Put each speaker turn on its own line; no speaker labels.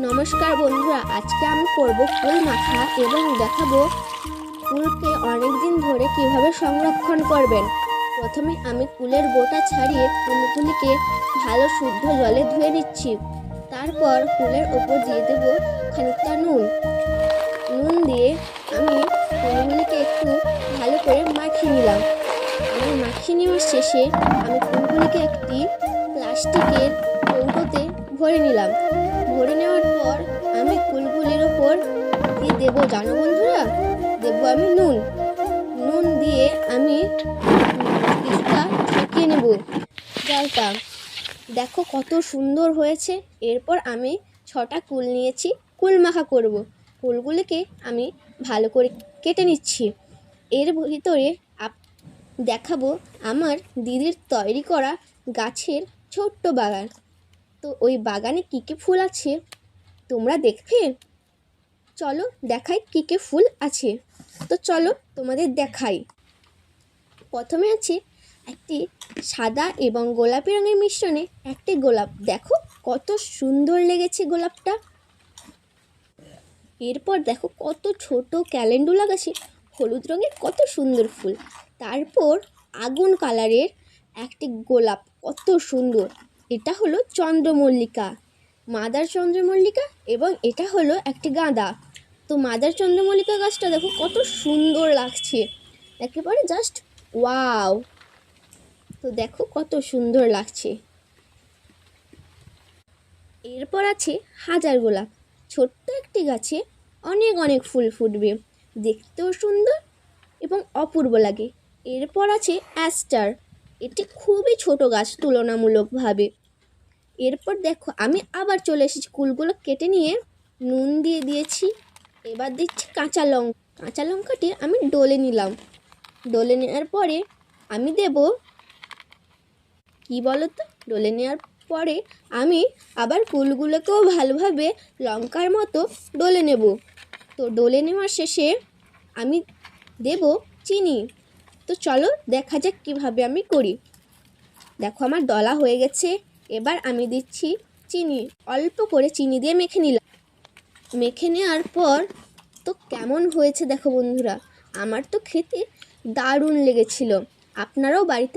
নমস্কার বন্ধুরা, আজকে আমি করব কুল মাখা এবং দেখাবো কুলকে অনেক দিন ধরে কিভাবে সংরক্ষণ করবেন। প্রথমে আমি কুলের বোটা ছাড়িয়ে কুলগুলিকে ভালো শুদ্ধ জলে ধুয়ে নিচ্ছি। তারপর কুলের ওপর দিয়ে দেব খানিকটা নুন দিয়ে আমি কুলগুলিকে একটু ভালো করে মাখিয়ে নিলাম। আমার মাখিয়ে নেওয়ার শেষে আমি কুলগুলিকে একটি প্লাস্টিকের কৌটোতে ভরে নিলাম। ভরে নেওয়ার পর আমি কুলগুলির ওপর কি দেবো জানো বন্ধুরা? দেবো আমি নুন দিয়ে আমি কিছুটা ঢেকে নেব জলটা। দেখো কত সুন্দর হয়েছে। এরপর আমি 6টা কুল নিয়েছি, কুল মাখা করব। কুলগুলিকে আমি ভালো করে কেটে নিচ্ছি। এর ভিতরে দেখাবো আমার দিদির তৈরি করা গাছের ছোট্ট বাগান। তো ওই বাগানে কী কী ফুল আছে তোমরা দেখবে? চলো দেখাই কী কী ফুল আছে। তো চলো তোমাদের দেখাই। প্রথমে আছে একটি সাদা এবং গোলাপি রঙের মিশ্রণে একটি গোলাপ। দেখো কত সুন্দর লেগেছে গোলাপটা। এরপর দেখো কত ছোট ক্যালেন্ডুলা গাছে হলুদ রঙের কত সুন্দর ফুল। তারপর আগুন কালারের একটি গোলাপ, কত সুন্দর। এটা হলো চন্দ্রমল্লিকা, মাদার চন্দ্রমল্লিকা, এবং এটা হলো একটি গাঁদা। তো মাদার চন্দ্রমল্লিকা গাছটা দেখো কত সুন্দর লাগছে, একেবারে জাস্ট ওয়াও। তো দেখো কত সুন্দর লাগছে। এরপর আছে হাজার গোলাপ, ছোট্ট একটি গাছে অনেক অনেক ফুল ফুটবে, দেখতেও সুন্দর এবং অপূর্ব লাগে। এরপর আছে অ্যাস্টার, এটি খুবই ছোট গাছ তুলনামূলকভাবে। এরপর দেখো আমি আবার চলে এসেছি, কুলগুলো কেটে নিয়ে নুন দিয়ে দিয়েছি। এবার দিচ্ছি কাঁচা লঙ্কাটি আমি ডলে নিলাম। ডলে নেওয়ার পরে আমি দেব কি বলো তো, ডলে নেওয়ার পরে আমি আবার কুলগুলোকেও ভালোভাবে লঙ্কার মতো ডলে নেব। তো ডলে নেওয়ার শেষে আমি দেব চিনি। তো চলো দেখা যাক কীভাবে আমি করি। দেখো আমার ডলা হয়ে গেছে। এবার আমি দিচ্ছি চিনি, অল্প করে চিনি দিয়ে মেখে নিলাম। মেখে নেওয়ার পর তো কেমন হয়েছে দেখো বন্ধুরা, আমার তো খেতে দারুণ লেগেছিল। আপনারাও বাড়িতে